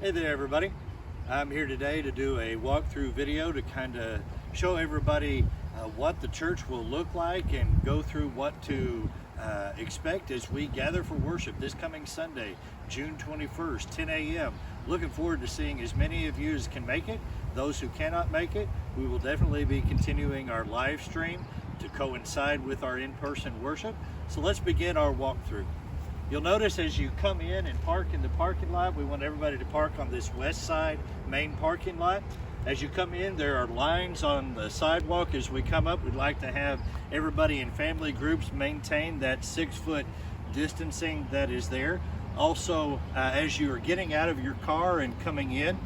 Hey there everybody. I'm here today to do a walkthrough video to kind of show everybody what the church will look like and go through what to expect as we gather for worship this coming Sunday, June 21st, 10 a.m. Looking forward to seeing as many of you as can make it. Those who cannot make it, we will definitely be continuing our live stream to coincide with our in-person worship. So let's begin our walkthrough. You'll notice as you come in and park in the parking lot, we want everybody to park on this west side main parking lot. As you come in, there are lines on the sidewalk. As we come up, we'd like to have everybody in family groups maintain that 6-foot distancing that is there. Also, as you are getting out of your car and coming in,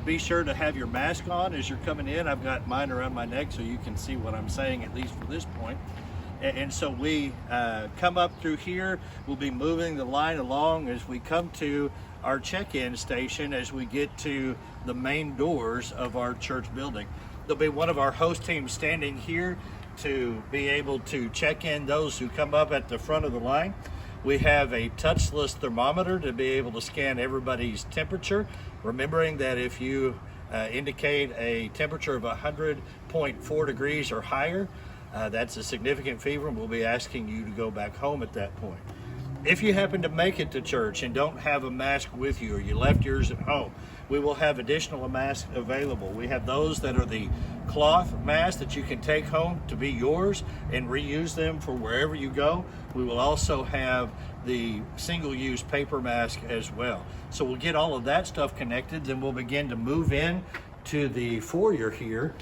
be sure to have your mask on as you're coming in. I've got mine around my neck so you can see what I'm saying, at least for this point. And so we come up through here. We'll be moving the line along as we come to our check-in station as we get to the main doors of our church building. There'll be one of our host teams standing here to be able to check in those who come up at the front of the line. We have a touchless thermometer to be able to scan everybody's temperature, remembering that if you indicate a temperature of 100.4 degrees or higher, that's a significant fever, and we'll be asking you to go back home at that point. If you happen to make it to church and don't have a mask with you, or you left yours at home, we will have additional masks available. We have those that are the cloth masks that you can take home to be yours and reuse them for wherever you go. We will also have the single-use paper mask as well. So we'll get all of that stuff connected, then we'll begin to move in to the foyer here.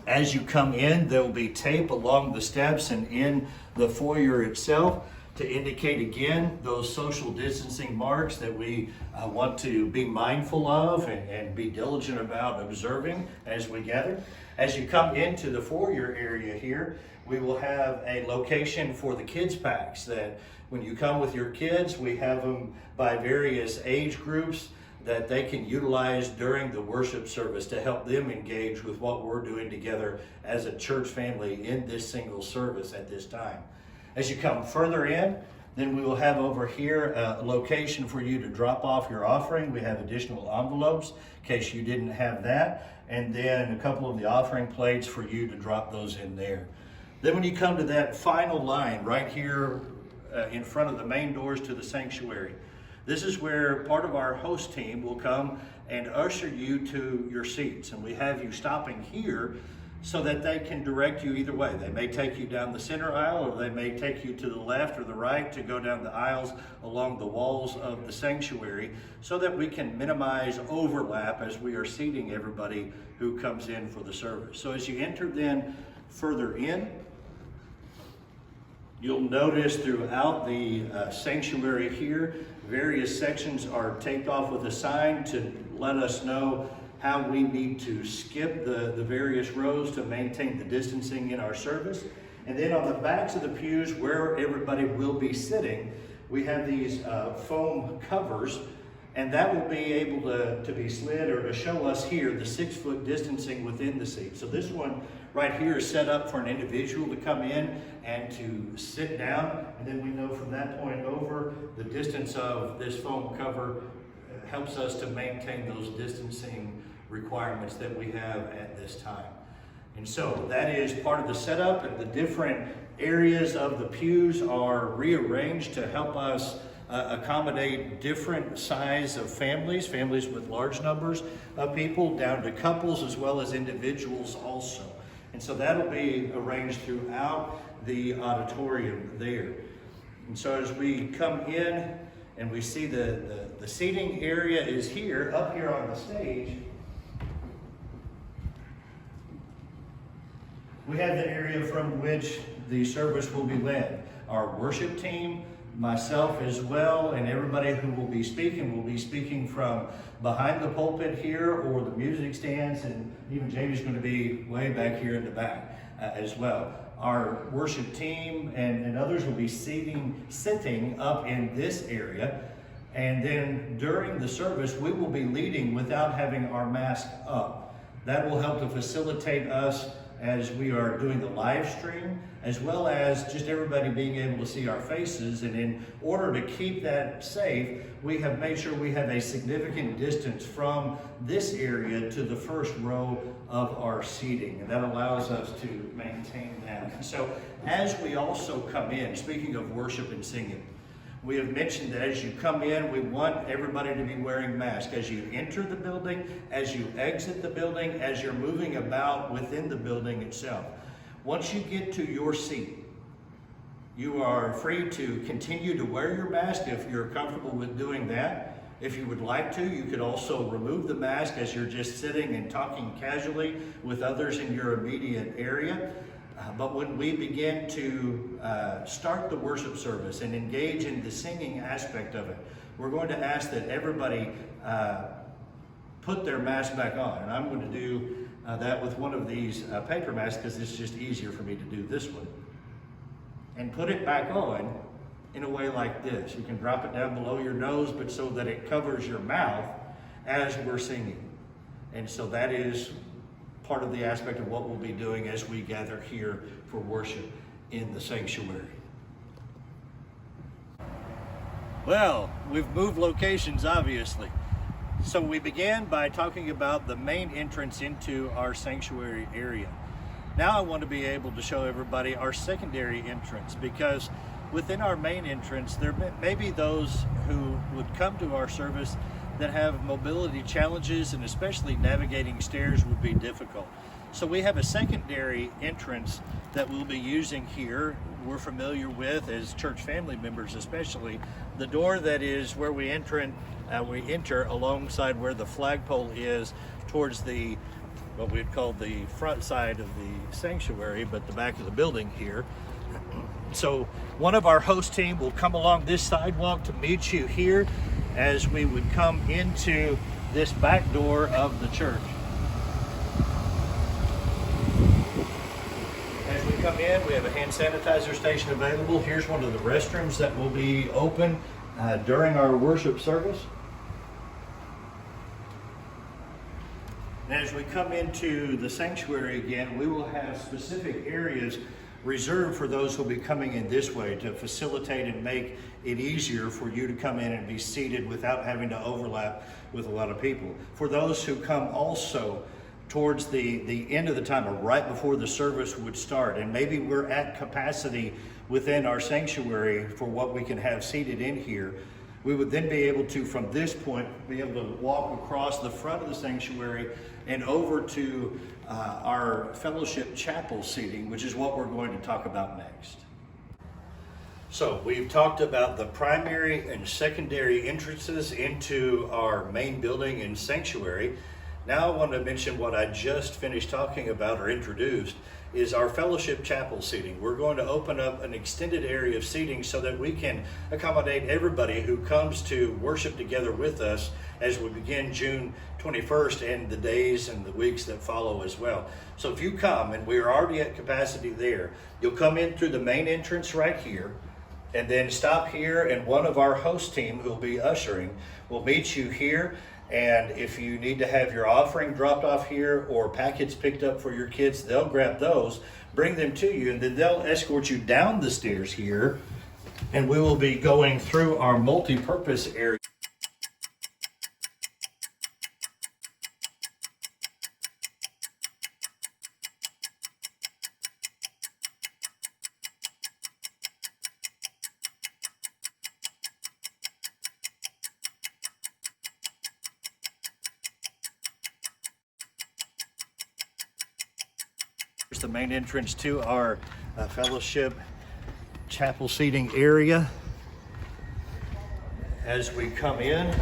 As you come in, there will be tape along the steps and in the foyer itself to indicate again those social distancing marks that we want to be mindful of and be diligent about observing as we gather. As you come into the foyer area here, we will have a location for the kids packs that when you come with your kids, we have them by various age groups that they can utilize during the worship service to help them engage with what we're doing together as a church family in this single service at this time. As you come further in, then we will have over here a location for you to drop off your offering. We have additional envelopes in case you didn't have that, and then a couple of the offering plates for you to drop those in there. Then when you come to that final line right here in front of the main doors to the sanctuary, this is where part of our host team will come and usher you to your seats. And we have you stopping here so that they can direct you either way. They may take you down the center aisle, or they may take you to the left or the right to go down the aisles along the walls of the sanctuary so that we can minimize overlap as we are seating everybody who comes in for the service. So as you enter then further in, you'll notice throughout the sanctuary here, various sections are taped off with a sign to let us know how we need to skip the various rows to maintain the distancing in our service. And then on the backs of the pews where everybody will be sitting, we have these foam covers, and that will be able to be slid or to show us here the 6-foot distancing within the seat. So this one right here is set up for an individual to come in and to sit down, and then we know from that point over the distance of this foam cover helps us to maintain those distancing requirements that we have at this time. And so that is part of the setup, and the different areas of the pews are rearranged to help us accommodate different size of families with large numbers of people, down to couples as well as individuals also. And so that'll be arranged throughout the auditorium there. And so as we come in and we see the seating area is here, up here on the stage, we have the area from which the service will be led. Our worship team, myself as well, and everybody who will be speaking from behind the pulpit here or the music stands, and even Jamie's going to be way back here in the back as well. Our worship team and others will be sitting up in this area, and then during the service we will be leading without having our mask up. That will help to facilitate us as we are doing the live stream, as well as just everybody being able to see our faces. And in order to keep that safe, we have made sure we have a significant distance from this area to the first row of our seating, and that allows us to maintain that. And so as we also come in, speaking of worship and singing, we have mentioned that as you come in, we want everybody to be wearing masks. As you enter the building, as you exit the building, as you're moving about within the building itself. Once you get to your seat, you are free to continue to wear your mask if you're comfortable with doing that. If you would like to, you could also remove the mask as you're just sitting and talking casually with others in your immediate area. But when we begin to start the worship service and engage in the singing aspect of it, we're going to ask that everybody put their mask back on. And I'm going to do that with one of these paper masks because it's just easier for me to do this one. And put it back on in a way like this. You can drop it down below your nose, but so that it covers your mouth as we're singing. And so that is part of the aspect of what we'll be doing as we gather here for worship in the sanctuary. Well, we've moved locations, obviously. So we began by talking about the main entrance into our sanctuary area. Now I want to be able to show everybody our secondary entrance, because within our main entrance, there may be those who would come to our service that have mobility challenges, and especially navigating stairs would be difficult. So we have a secondary entrance that we'll be using here. We're familiar with, as church family members especially, the door that is where we enter alongside where the flagpole is towards the, what we'd call the front side of the sanctuary, but the back of the building here. So one of our host team will come along this sidewalk to meet you here as we would come into this back door of the church. As we come in, we have a hand sanitizer station available. Here's one of the restrooms that will be open during our worship service. And as we come into the sanctuary again, we will have specific areas reserved for those who will be coming in this way to facilitate and make it easier for you to come in and be seated without having to overlap with a lot of people. For those who come also towards the end of the time or right before the service would start, and maybe we're at capacity within our sanctuary for what we can have seated in here, we would then be able to, from this point, be able to walk across the front of the sanctuary and over to our fellowship chapel seating, which is what we're going to talk about next. So we've talked about the primary and secondary entrances into our main building and sanctuary. Now I want to mention what I just finished talking about or introduced is our fellowship chapel seating. We're going to open up an extended area of seating so that we can accommodate everybody who comes to worship together with us as we begin June 21st and the days and the weeks that follow as well. So if you come, and we're already at capacity there, you'll come in through the main entrance right here, and then stop here, and one of our host team who will be ushering will meet you here. And if you need to have your offering dropped off here or packets picked up for your kids, they'll grab those, bring them to you, and then they'll escort you down the stairs here, and we will be going through our multi-purpose area. Here's the main entrance to our fellowship chapel seating area. As we come in,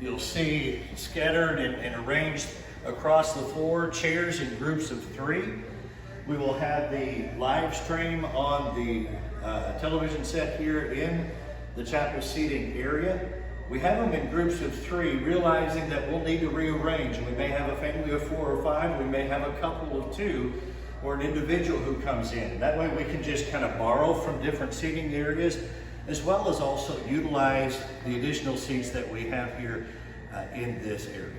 you'll see scattered and arranged across the floor chairs in groups of 3. We will have the live stream on the television set here in the chapel seating area. We have them in groups of 3, realizing that we'll need to rearrange. We may have a family of 4 or 5, we may have a couple of 2, or an individual who comes in. That way we can just kind of borrow from different seating areas, as well as also utilize the additional seats that we have here in this area.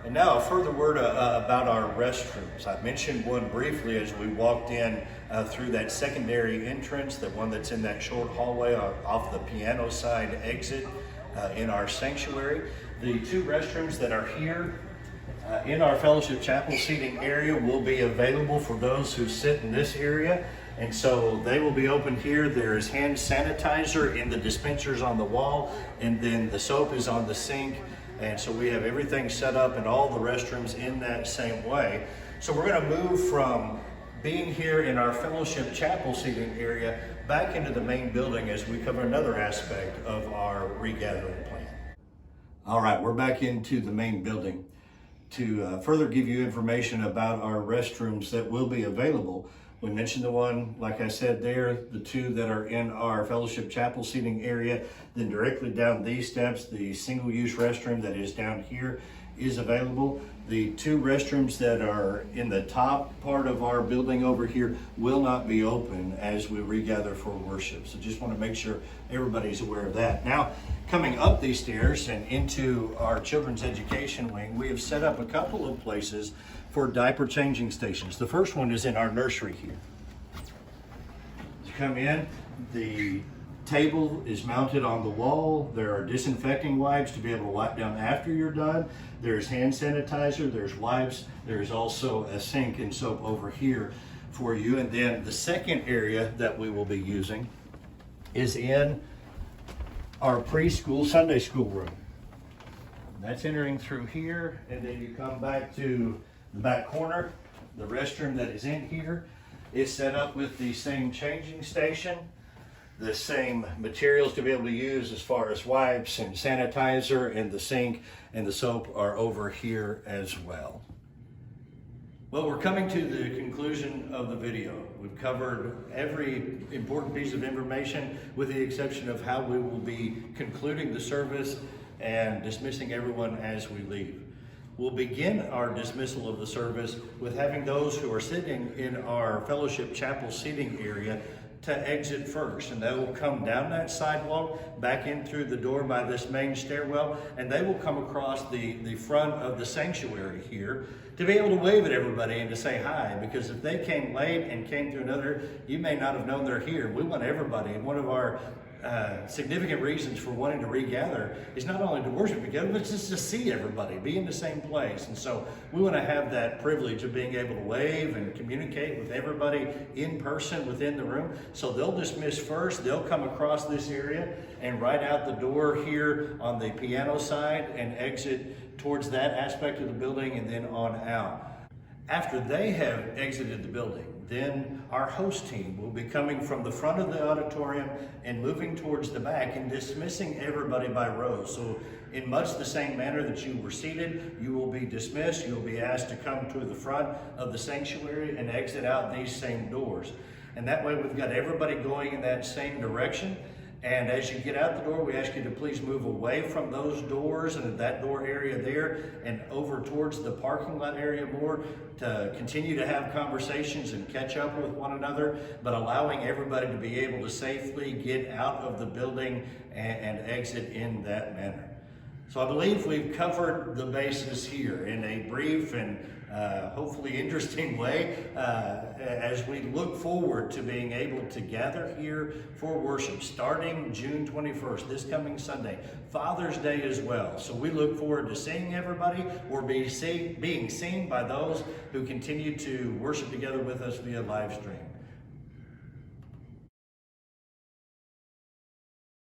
And now a further word about our restrooms. I mentioned one briefly as we walked in through that secondary entrance, the one that's in that short hallway off the piano side exit in our sanctuary. The two restrooms that are here in our fellowship chapel seating area will be available for those who sit in this area. And so they will be open here. There is hand sanitizer in the dispensers on the wall, and then the soap is on the sink. And so we have everything set up in all the restrooms in that same way. So we're going to move from being here in our fellowship chapel seating area back into the main building as we cover another aspect of our regathering plan. All right, we're back into the main building to further give you information about our restrooms that will be available. We mentioned the one, like I said there, the two that are in our fellowship chapel seating area. Then directly down these steps, the single-use restroom that is down here is available. The two restrooms that are in the top part of our building over here will not be open as we regather for worship. So just want to make sure everybody's aware of that. Now, coming up these stairs and into our children's education wing, we have set up a couple of places for diaper changing stations. The first one is in our nursery here. To come in, the table is mounted on the wall. There are disinfecting wipes to be able to wipe down after you're done. There's hand sanitizer, there's wipes, there's also a sink and soap over here for you. And then the second area that we will be using is in our preschool Sunday school room. That's entering through here, and then you come back to the back corner. The restroom that is in here is set up with the same changing station, the same materials to be able to use as far as wipes and sanitizer, and the sink and the soap are over here as well. Well, we're coming to the conclusion of the video. We've covered every important piece of information with the exception of how we will be concluding the service and dismissing everyone as we leave. We'll begin our dismissal of the service with having those who are sitting in our fellowship chapel seating area to exit first, and they will come down that sidewalk back in through the door by this main stairwell, and they will come across the front of the sanctuary here to be able to wave at everybody and to say hi, because if they came late and came through another, you may not have known they're here. We want everybody, and one of our significant reasons for wanting to regather is not only to worship together, but just to see everybody, be in the same place. And so we want to have that privilege of being able to wave and communicate with everybody in person within the room. So they'll dismiss first, they'll come across this area and right out the door here on the piano side and exit towards that aspect of the building and then on out. After they have exited the building, then our host team will be coming from the front of the auditorium and moving towards the back and dismissing everybody by rows. So in much the same manner that you were seated, you will be dismissed. You'll be asked to come to the front of the sanctuary and exit out these same doors. And that way we've got everybody going in that same direction. And as you get out the door, we ask you to please move away from those doors and that door area there and over towards the parking lot area more to continue to have conversations and catch up with one another, but allowing everybody to be able to safely get out of the building and exit in that manner. So I believe we've covered the bases here in a brief and hopefully interesting way as we look forward to being able to gather here for worship starting June 21st, this coming Sunday, Father's Day as well. So we look forward to seeing everybody or being seen by those who continue to worship together with us via live stream.